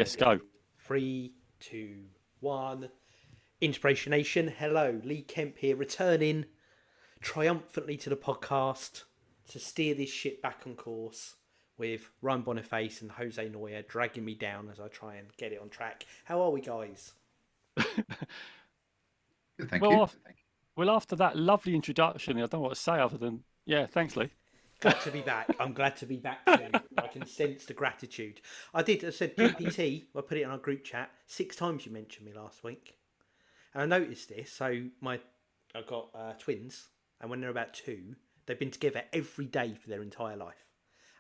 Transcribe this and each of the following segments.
Yes, go. 3, 2, 1. Inspiration Nation. Hello, Lee Kemp here, returning triumphantly to the podcast to steer this shit back on course with Ryan Boniface and Jose Noya dragging me down as I try and get it on track. How are we, guys? Good, thank you. Well, after that lovely introduction, I don't know what to say other than, yeah, thanks, Lee. Glad to be back. I'm glad to be back too. I can sense the gratitude. I said GPT, I put it in our group chat, 6 times you mentioned me last week. And I noticed this. So I've got twins, and when they're about 2, they've been together every day for their entire life.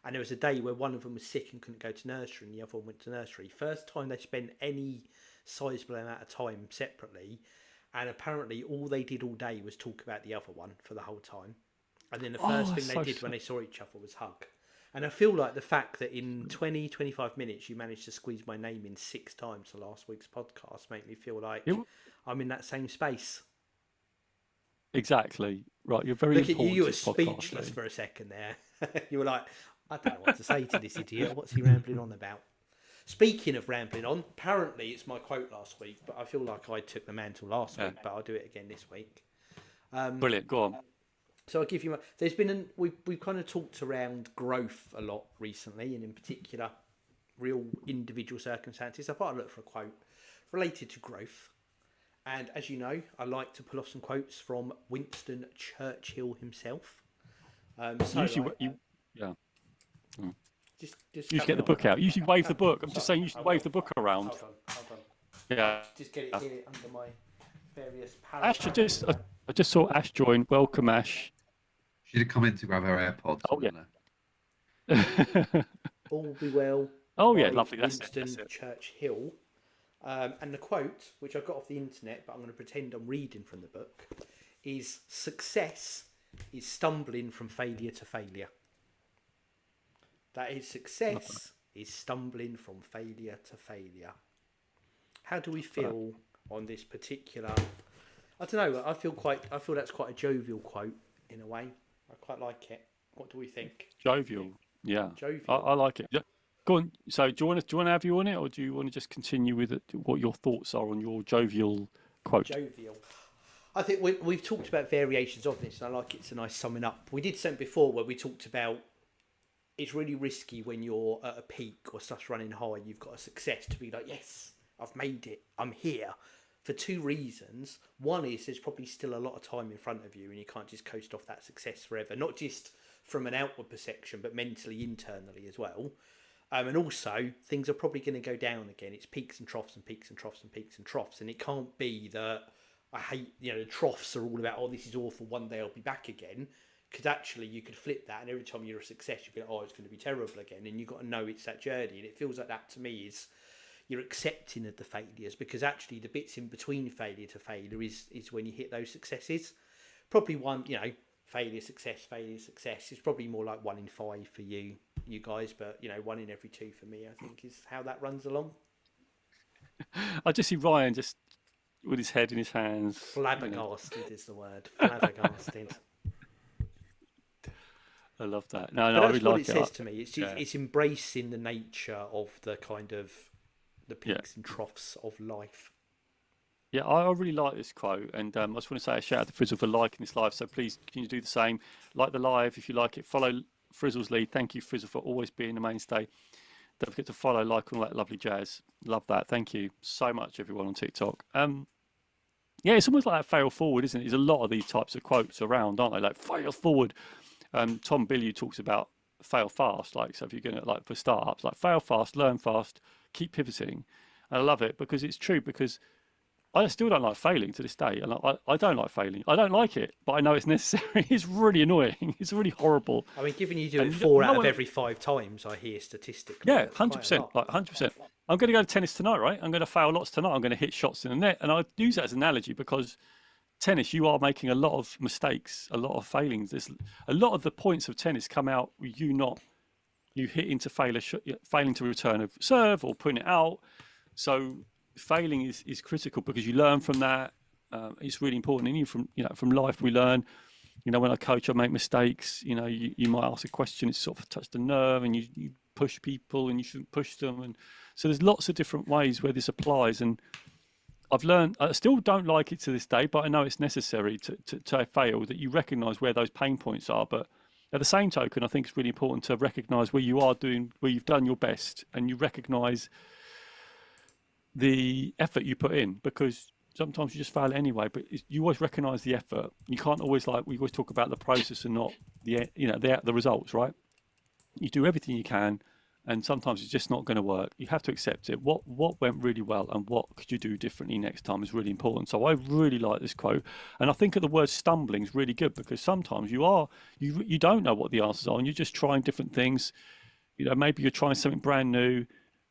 And there was a day where one of them was sick and couldn't go to nursery, and the other one went to nursery. First time they spent any sizable amount of time separately, and apparently all they did all day was talk about the other one for the whole time. And then the first thing they did when they saw each other was hug. And I feel like the fact that in 20, 25 minutes you managed to squeeze my name in 6 times for last week's podcast make me feel like I'm in that same space. Exactly. Right, you're very Look important. at you, you were speechless for a second there. You were like, I don't know what to say to this idiot. What's he rambling on about? Speaking of rambling on, apparently it's my quote last week, but I feel like I took the mantle last week, but I'll do it again this week. Brilliant, go on. So I'll give you there's been we've kind of talked around growth a lot recently, and in particular real individual circumstances. I thought I'd look for a quote related to growth. And as you know, I like to pull off some quotes from Winston Churchill himself. Usually, just get the book out. Usually wave the book. I'm just saying you should wave the book around. Hold on. Yeah. Just get it here under my various paragraphs. Ash, I just saw Ash join. Welcome, Ash. She did come in to grab her AirPods. Oh, yeah. All will be well. Oh, yeah, lovely. Winston Churchill. And the quote, which I got off the internet, but I'm going to pretend I'm reading from the book, is success is stumbling from failure to failure. That is, success is stumbling from failure to failure. How do we feel on this particular... I don't know, I feel that's quite a jovial quote in a way. I quite like it. What do we think? Jovial, yeah. Jovial. I like it. Yeah. Go on. So, do you want to have you on it, or do you want to just continue with it, what your thoughts are on your jovial quote? Jovial. I think we've talked about variations of this, and I like it's a nice summing up. We did something before where we talked about it's really risky when you're at a peak or stuff's running high. You've got a success to be like, yes, I've made it. I'm here. For 2 reasons. One is there's probably still a lot of time in front of you, and you can't just coast off that success forever. Not just from an outward perception, but mentally, internally as well. And also, things are probably going to go down again. It's peaks and troughs and peaks and troughs and peaks and troughs. And it can't be that I hate, the troughs are all about, oh, this is awful, one day I'll be back again. Because actually you could flip that, and every time you're a success, you'd be like, oh, it's going to be terrible again. And you've got to know it's that journey. And it feels like that to me is you're accepting of the failures, because actually the bits in between failure to failure is when you hit those successes. Probably one, failure, success is probably more like 1 in 5 for you guys, but 1 in every 2 for me, I think, is how that runs along. I just see Ryan just with his head in his hands. Flabbergasted is the word. Flabbergasted. I love that. No, I really like it. That's what it says to me. It's just, it's embracing the nature of the kind of the peaks and troughs of life. Yeah, I really like this quote, and I just want to say a shout out to Frizzle for liking this live. So please, can you do the same? Like the live if you like it. Follow Frizzle's lead. Thank you, Frizzle, for always being the mainstay. Don't forget to follow, like, all that lovely jazz. Love that. Thank you so much, everyone on TikTok. Yeah, it's almost like that fail forward, isn't it? There's a lot of these types of quotes around, aren't they? Like fail forward. Tom Billieu talks about fail fast. Like, so if you're going to, like, for startups, like fail fast, learn fast, keep pivoting. And I love it because it's true, because I still don't like failing to this day. And I don't like failing. I don't like it, but I know it's necessary. It's really annoying. It's really horrible. I mean, given you do it 4 out of every 5 times, I hear statistically. Yeah, 100%. Like 100%. I'm going to go to tennis tonight, right? I'm going to fail lots tonight. I'm going to hit shots in the net. And I use that as an analogy because tennis, you are making a lot of mistakes, a lot of failings. There's a lot of the points of tennis come out with you hit into failing to return a serve or putting it out. So failing is critical because you learn from that. It's really important. And from life we learn. When I coach, I make mistakes. You might ask a question, it's sort of touched a nerve, and you push people, and you shouldn't push them. And So there's lots of different ways where this applies, and I've learned, I still don't like it to this day, but I know it's necessary to fail, that you recognise where those pain points are. But at the same token, I think it's really important to recognise where you've done your best, and you recognise the effort you put in, because sometimes you just fail anyway, but you always recognise the effort. You can't always, like, we always talk about the process and not the results, right? You do everything you can, and sometimes it's just not going to work. You have to accept it. What went really well, and what could you do differently next time is really important. So I really like this quote, and I think the word stumbling is really good, because sometimes you don't know what the answers are, and you're just trying different things. Maybe you're trying something brand new,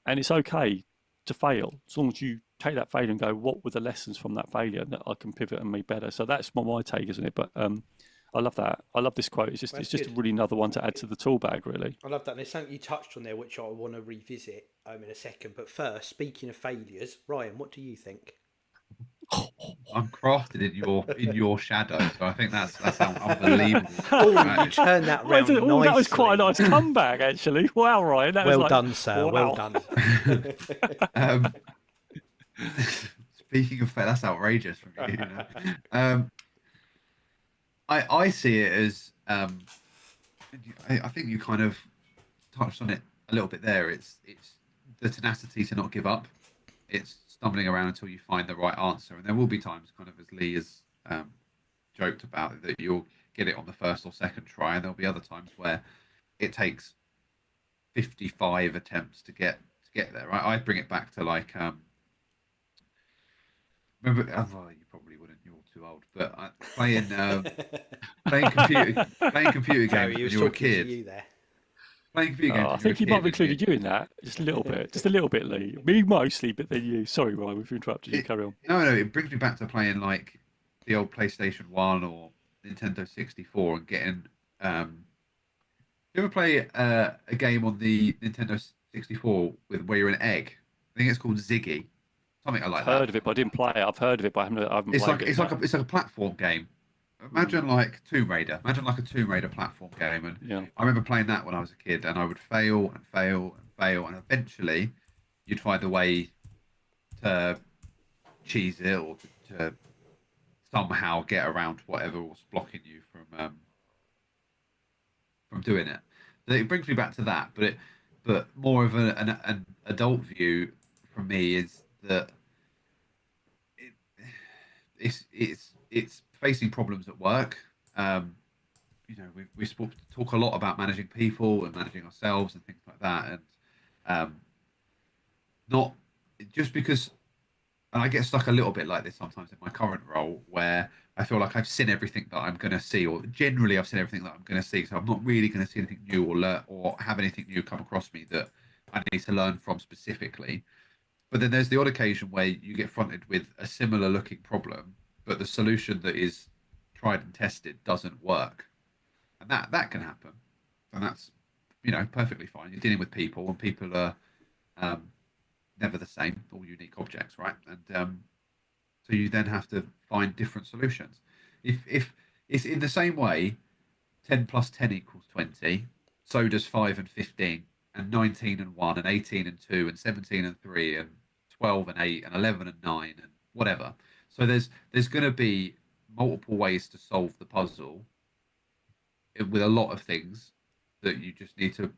and it's okay to fail as long as you take that failure and go, what were the lessons from that failure that I can pivot and make better. So that's my take, isn't it? But I love that. I love this quote. It's just really another one to add to the tool bag, really. I love that. And there's something you touched on there which I want to revisit in a second. But first, speaking of failures, Ryan, what do you think? I'm crafted in your shadow, so I think that's unbelievable. Oh, you turned that round nicely. That was quite a nice comeback, actually. Wow, Ryan. That well was done, sir. Wow. Well done. Speaking of that's outrageous from you. I see it as I think you kind of touched on it a little bit there. It's the tenacity to not give up. It's stumbling around until you find the right answer, and there will be times, kind of as Lee has joked about, that you'll get it on the first or second try, and there'll be other times where it takes 55 attempts to get there. I bring it back to, like, remember? You probably wouldn't. You're too old. But playing computer games when you were a kid. To you there. Playing computer games. I think he might have included you in that, just a little bit, Lee. Me mostly, but then you. Sorry, Ryan, we've interrupted you. Carry on. No, it brings me back to playing, like, the old PlayStation 1 or Nintendo 64 and getting. You ever play a game on the Nintendo 64 where you're an egg? I think it's called Ziggy. Something like that. I've heard of it, but I didn't play it. I've heard of it, but I haven't played it. It's like a platform game. Imagine like Tomb Raider. Imagine like a Tomb Raider platform game. And yeah. I remember playing that when I was a kid, and I would fail and fail and fail, and eventually you'd find a way to cheese it, or to somehow get around whatever was blocking you from doing it. So it brings me back to that, but more of an adult view from me is that it's facing problems at work. We talk a lot about managing people and managing ourselves and things like that, and not just because. And I get stuck a little bit like this sometimes in my current role, where I feel like I've seen everything that I'm going to see, or generally I've seen everything that I'm going to see, so I'm not really going to see anything new or learn or have anything new come across me that I need to learn from specifically. But then there's the odd occasion where you get fronted with a similar looking problem, but the solution that is tried and tested doesn't work. And that can happen. And that's, perfectly fine. You're dealing with people, and people are never the same, all unique objects, right? And so you then have to find different solutions. If it's in the same way, 10 plus 10 equals 20, so does 5 and 15, and 19 and 1, and 18 and 2, and 17 and 3, and 12 and 8, and 11 and 9, and whatever. So there's going to be multiple ways to solve the puzzle with a lot of things that you just need to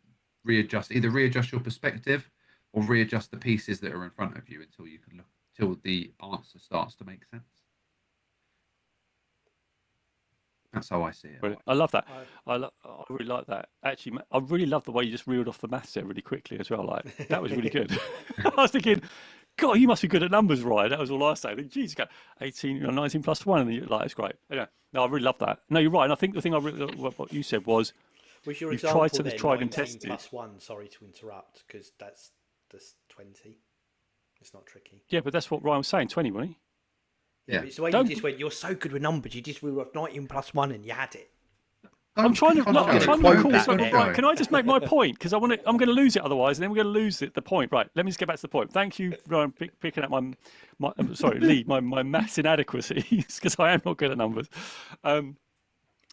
either readjust your perspective or readjust the pieces that are in front of you until you can look, till the answer starts to make sense. That's how I see it. Brilliant. I love that. I really like that. Actually, I really love the way you just reeled off the maths there really quickly as well. Like, that was really good. I was thinking, God, you must be good at numbers, Ryan. That was all I was saying. I think, geez, you got 18, 19 plus 1, and you're like, it's great. Yeah. No, I really love that. No, you're right. And I think the thing what you said was your you've example tried to tried and tested. Plus 1, sorry to interrupt, because that's 20. It's not tricky. Yeah, but that's what Ryan was saying, 20, wasn't he? Yeah. It's the way you just went, you're so good with numbers, you just reeled off 19 plus 1 and you had it. I'm trying to right, can I just make my point? Because I'm going to lose it otherwise, and then we're going to lose the point. Right, let me just get back to the point. Thank you, Ryan, picking up Lee, my maths inadequacies, because I am not good at numbers.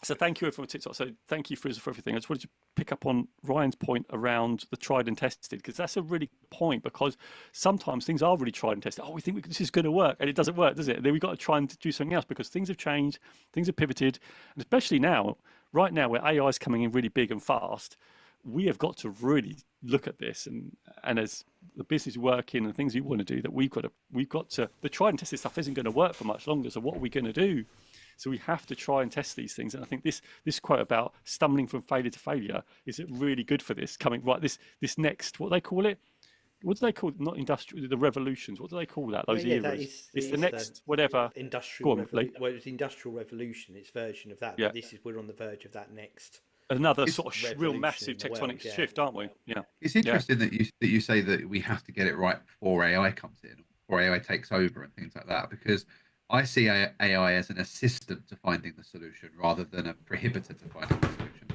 So thank you everyone on TikTok. So thank you, Frizzle, for everything. I just wanted to pick up on Ryan's point around the tried and tested, because that's a really good point, because sometimes things are really tried and tested. Oh, we think this is going to work, and it doesn't work, does it? And then we've got to try and do something else, because things have changed, things have pivoted, and especially now, right now, where AI is coming in really big and fast, we have got to really look at this, and as the business working and things we want to do, that we've got to the tried and tested stuff isn't going to work for much longer. So what are we going to do? So we have to try and test these things. And I think this quote about stumbling from failure to failure is it really good for this coming right. This next, what do they call it? What do they call it? Not industrial, the revolutions. What do they call that? Those eras. It's the next whatever. Industrial revolution. Well, it's the Industrial Revolution. It's version of that. Yeah. But we're on the verge of that next. Another sort of real massive tectonic shift, aren't we? Yeah. It's interesting that you say that we have to get it right before AI comes in, or AI takes over and things like that, because I see AI as an assistant to finding the solution rather than a prohibitor to finding the solution.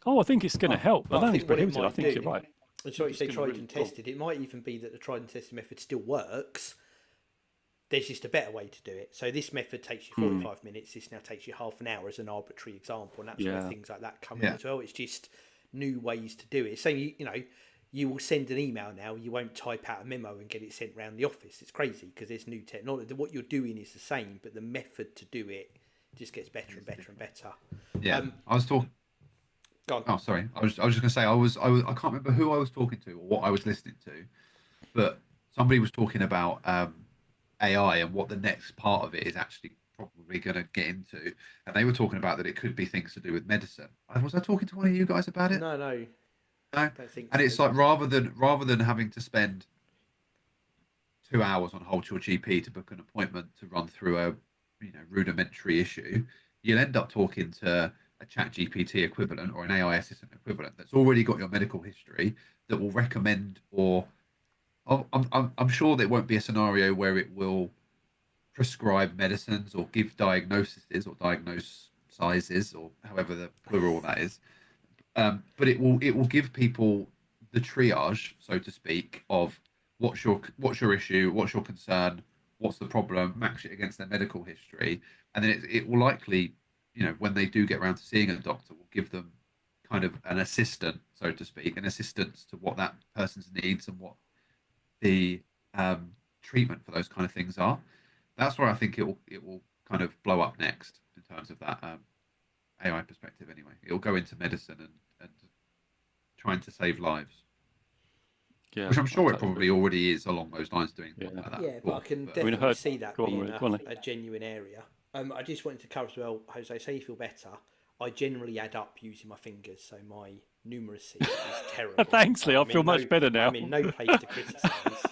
Oh, I think it's going to help. I don't think it's prohibitive. I think you're right. And so you say tried and tested. It might even be that the tried and tested method still works. There's just a better way to do it. So this method takes you 45 minutes. This now takes you half an hour as an arbitrary example. And that's where things like that come in as well. It's just new ways to do it. So, you will send an email now. You won't type out a memo and get it sent around the office. It's crazy because there's new technology. What you're doing is the same, but the method to do it just gets better and better and better. Yeah, I was talking. Go on. Oh, sorry. I was just going to say I can't remember who I was talking to or what I was listening to, but somebody was talking about AI and what the next part of it is actually probably going to get into, and they were talking about that it could be things to do with medicine. Was I talking to one of you guys about it? No. No. Don't think And so. it's like rather than having to spend 2 hours on Hold Your GP to book an appointment to run through a rudimentary issue, you'll end up talking to a chat GPT equivalent or an AI assistant equivalent that's already got your medical history that will recommend, or I'm sure there won't be a scenario where it will prescribe medicines or give diagnoses or diagnose sizes or however the plural that is. But it will give people the triage, so to speak, of what's your issue, what's your concern, what's the problem, match it against their medical history, and then it will likely, when they do get around to seeing a doctor, will give them kind of an assistant, so to speak, an assistance to what that person's needs and what the treatment for those kind of things are. That's where I think it will kind of blow up next in terms of that AI perspective. Anyway, it'll go into medicine and trying to save lives. Yeah, which I'm sure it probably already is along those lines, doing like that. Yeah, but I can definitely see that being a genuine area. I just wanted to cover as well, Jose, say you feel better. I generally add up using my fingers, so my numeracy is terrible. Thanks, Lee. I feel much better now. I'm in no place to criticise.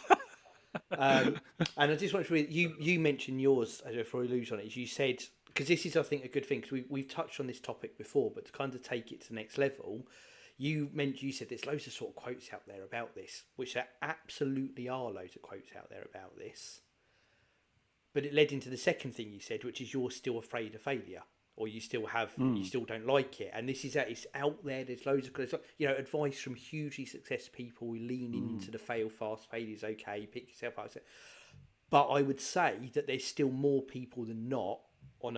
And I just want to read, you mentioned yours, before we lose on it, is you said, because this is, I think, a good thing, because we've touched on this topic before, but to kind of take it to the next level, you said there's loads of sort of quotes out there about this, which there absolutely are loads of quotes out there about this. But it led into the second thing you said, which is you're still afraid of failure, or you still don't like it. And this is that it's out there. There's loads of, advice from hugely successful people who lean into the fail fast, failure's okay, pick yourself up. But I would say that there's still more people than not on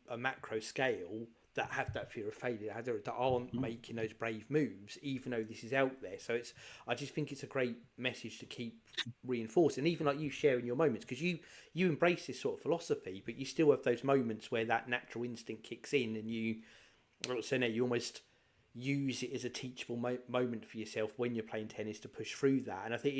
a macro scale that have that fear of failure, that aren't making those brave moves, even though this is out there. So I just think it's a great message to keep reinforcing, even like you sharing your moments, because you embrace this sort of philosophy, but you still have those moments where that natural instinct kicks in, and you almost use it as a teachable moment for yourself when you're playing tennis to push through that. And I think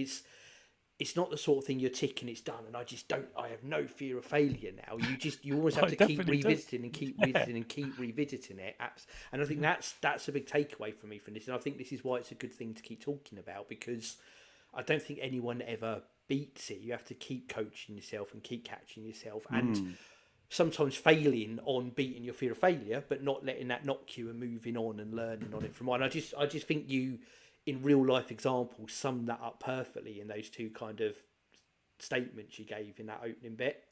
it's not the sort of thing you're ticking, it's done, and I have no fear of failure now. You always have to keep revisiting and keep revisiting and keep revisiting it. And I think that's a big takeaway for me from this. And I think this is why it's a good thing to keep talking about, because I don't think anyone ever beats it. You have to keep coaching yourself and keep catching yourself, and sometimes failing on beating your fear of failure, but not letting that knock you and moving on and learning on it from one. I just think you, in real life examples, sum that up perfectly in those two kind of statements you gave in that opening bit.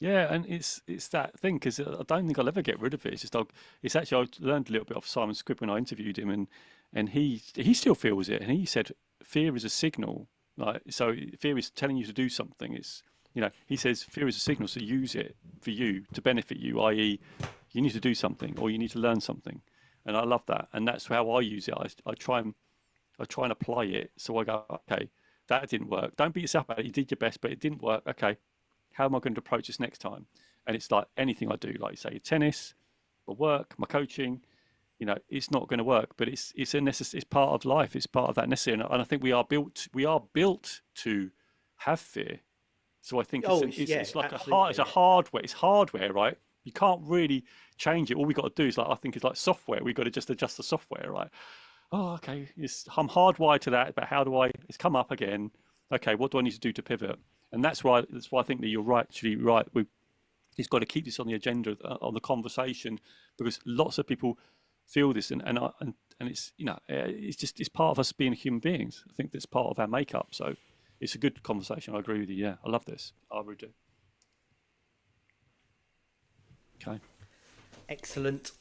Yeah, and it's that thing, because I don't think I'll ever get rid of it. It's just it's actually, I learned a little bit off Simon Squibb when I interviewed him, and he still feels it, and he said fear is a signal. Like, so fear is telling you to do something. It's, he says fear is a signal, so use it for you to benefit you, i.e., you need to do something or you need to learn something. And I love that. And that's how I use it. I try and apply it. So I go, okay, that didn't work. Don't beat yourself up. You did your best, but it didn't work. Okay, how am I going to approach this next time? And it's like anything I do, like you say, tennis, my work, my coaching, it's not going to work, but it's part of life. It's part of that necessary. And I think we are built to have fear. So I think it's like it's hardware. It's hardware, right? You can't really change it. All we got to do is it's like software. We got to just adjust the software, right? Oh, okay. I'm hardwired to that, but how do it's come up again? Okay, what do I need to do to pivot? And that's why I think that you're actually right. He's got to keep this on the agenda, on the conversation, because lots of people feel this, and it's it's part of us being human beings. I think that's part of our makeup. So it's a good conversation. I agree with you. Yeah, I love this. I really do. Okay. Excellent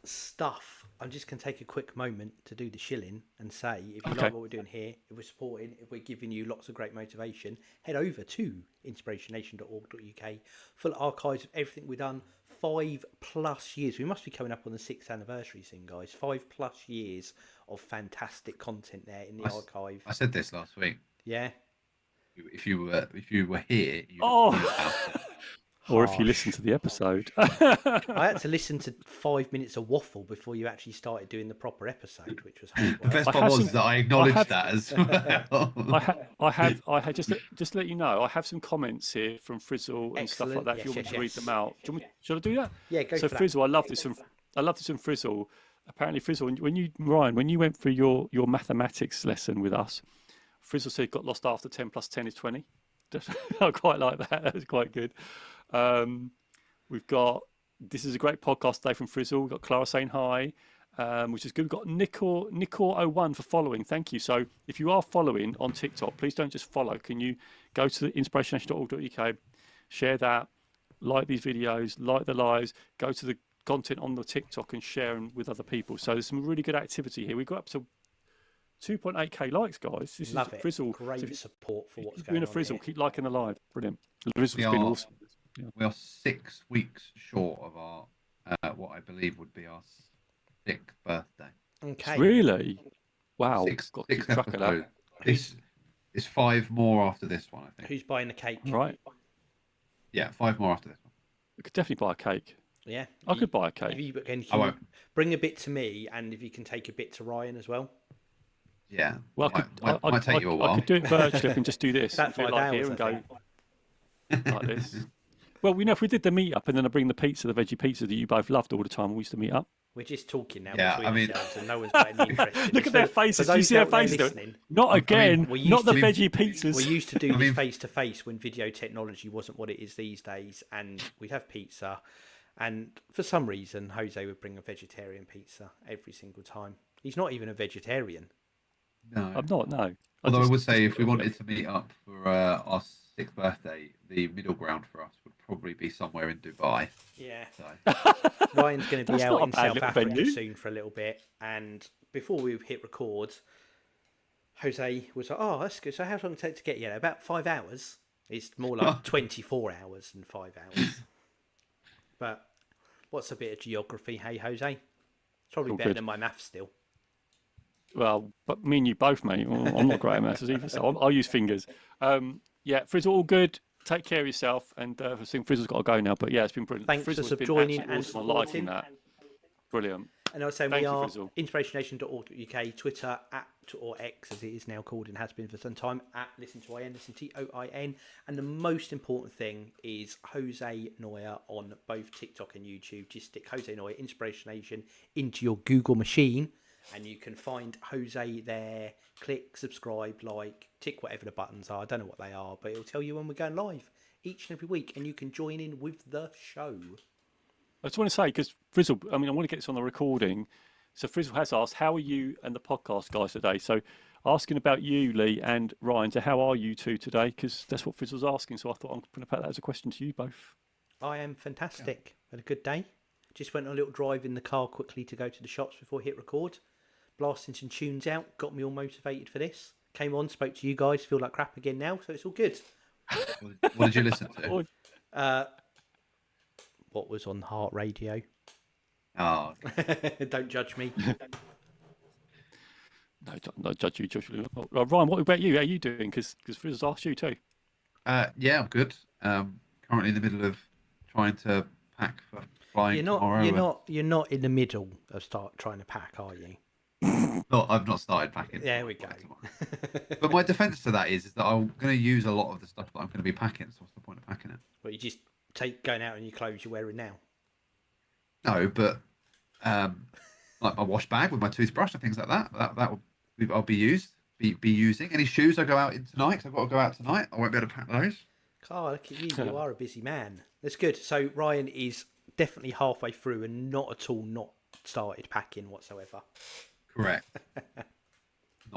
stuff. I'm just going to take a quick moment to do the shilling and say, if you like what we're doing here, if we're supporting, if we're giving you lots of great motivation, head over to inspirationnation.org.uk. Full archives of everything we've done. 5+ years. We must be coming up on the 6th anniversary soon, guys. 5+ years of fantastic content there in the archive. I said this last week. Yeah. If you were here, you'd or if you listen to the episode. I had to listen to 5 minutes of waffle before you actually started doing the proper episode, which was hard work. The best part was that I acknowledged that as well. I have just to let you know, I have some comments here from Frizzle and stuff like that. If you want me to read them out, should I do that? Yeah, go so for Frizzle, that. I love this from Frizzle. Apparently, Frizzle, when you went through your mathematics lesson with us, Frizzle said got lost after 10 plus 10 is 20. I quite like that. That was quite good. We've got, this is a great podcast today from Frizzle. We've got Clara saying hi, which is good. We've got Nicor01 for following. Thank you. So if you are following on TikTok, please don't just follow. Can you go to inspirational.org.uk, share that, like these videos, like the lives, go to the content on the TikTok and share them with other people. So there's some really good activity here. We got up to 2.8k likes, guys. This Love is it. Frizzle. Great support for what's If going you're in on a Frizzle, here. keep liking the live. Brilliant. Frizzle's been awesome. Yeah. We are 6 weeks short of our what I believe would be our 6th birthday. Okay. Really? Wow. Six Got to keep track of that. This is 5 more after this one, I think. Who's buying the cake? Right. Yeah, 5 more after this one. We could definitely buy a cake. Yeah. I could buy a If cake. you can I won't. bring a bit to me, and if you can take a bit to Ryan as well. Yeah. Well, might take you a while. I could do it virtually. I can just do this. About Do it 5 like hours, here I and go think. like this. Well, if we did the meet up and then I bring the pizza, the veggie pizza that you both loved all the time, we used to meet up. We're just talking now Yeah, between ourselves, and no one's got any interest in Look this. at their For faces. Do you those see their out there faces? listening, Not again. we used Not the to- veggie pizzas. we used to do this face to face when video technology wasn't what it is these days, and we'd have pizza, and for some reason Jose would bring a vegetarian pizza every single time. He's not even a vegetarian. No. I'm not. No. Although I would say if we wanted to meet up for our 6th birthday, the middle ground for us would probably be somewhere in Dubai. Yeah. So. Ryan's going to be That's out not a in bad South little Africa venue. soon for a little bit, and before we hit record, Jose was like, "Oh, that's good. So how long does it take to get you there? About 5 hours. It's more like 24 hours than 5 hours." But what's a bit of geography, hey Jose? It's probably All better good. than my maths still. Well, but me and you both, mate. Well, I'm not great at maths either, so I'll use fingers. Yeah, Frizzle, all good. Take care of yourself. And I think Frizzle's got to go now. But yeah, it's been brilliant. Thanks Frizzle's for been joining absolutely and awesome. I'm liking supporting. that. Brilliant. And I was saying Thank we you, are Frizzle. inspirationation.org.uk, Twitter @or X as it is now called and has been for some time @listen to IN, listen TOIN. And the most important thing is Jose Noya on both TikTok and YouTube. Just stick Jose Noya Inspiration Nation into your Google machine, and you can find Jose there. Click, subscribe, like, tick whatever the buttons are. I don't know what they are, but it'll tell you when we're going live each and every week, and you can join in with the show. I just want to say, because Frizzle, I want to get this on the recording. So Frizzle has asked, how are you and the podcast guys today? So asking about you, Lee and Ryan. So how are you two today? Because that's what Frizzle's asking. So I thought I'm going to put that as a question to you both. I am fantastic. Had a good day. Just went on a little drive in the car quickly to go to the shops before I hit record. Blasting some tunes out. Got me all motivated for this. Came on, spoke to you guys. Feel like crap again now. So it's all good. What did you listen to? Oh, What was on Heart Radio? Oh, Don't judge me. No, don't judge you, Joshua. Ryan, what about you? How are you doing? Because Frizzle's asked you too. yeah, I'm good. Currently in the middle of trying to pack for flying tomorrow. You're not in the middle of trying to pack, are you? I've not started packing. There we go. But my defense to that is that I'm going to use a lot of the stuff that I'm going to be packing. So what's the point of packing it? Well, you just going out in your clothes you're wearing now. No, but like my wash bag with my toothbrush and things like that. I'll be using. Any shoes I go out in tonight? 'Cause I've got to go out tonight. I won't be able to pack those. Oh, look at you! You are a busy man. That's good. So Ryan is definitely halfway through and not at all not started packing whatsoever. Correct.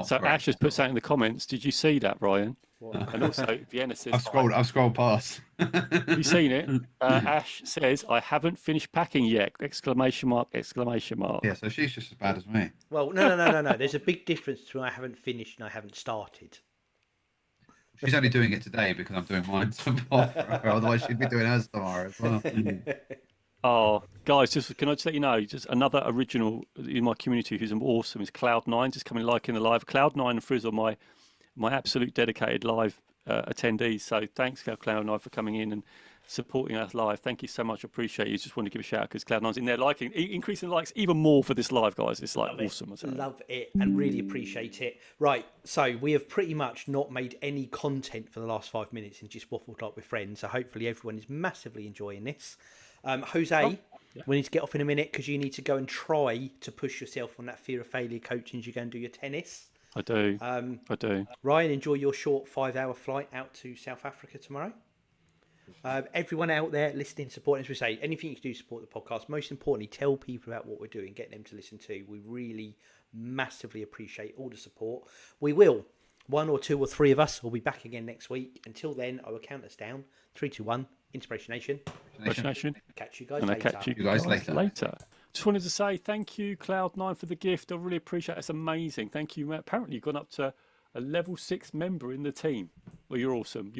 So Ash has put something in the comments. Did you see that, Ryan? What? And also Vienna says, I've scrolled past. have you seen it? Ash says, I haven't finished packing yet! Exclamation mark, exclamation mark. Yeah, so she's just as bad as me. Well, no. There's a big difference between I haven't finished and I haven't started. She's only doing it today because I'm doing mine tomorrow. Otherwise, she'd be doing hers tomorrow as well. Oh, guys, can I just let you know, just another original in my community who's awesome is Cloud9, just coming like in the live. Cloud9 and Frizzle are my absolute dedicated live attendees. So thanks, Cloud9, for coming in and supporting us live. Thank you so much. I appreciate you. Just want to give a shout out because Cloud9's in there liking, increasing the likes even more for this live, guys. It's like awesome. Love it and really appreciate it. Right, so we have pretty much not made any content for the last 5 minutes and just waffled up with friends. So hopefully everyone is massively enjoying this. Jose, we need to get off in a minute because you need to go and try to push yourself on that fear of failure coaching as you go and do your tennis. I do. Ryan, enjoy your short 5-hour flight out to South Africa tomorrow. Everyone out there listening, supporting, as we say, anything you can do to support the podcast. Most importantly, tell people about what we're doing, get them to listen to. We really massively appreciate all the support. We will. 1 or 2 or 3 of us will be back again next week. Until then, I will count us down. 3, 2, 1. Inspiration Nation. Catch you guys later. Catch you guys later. Just wanted to say thank you, Cloud9, for the gift. I really appreciate it. It's amazing. Thank you. Apparently, you've gone up to a level 6 member in the team. Well, you're awesome.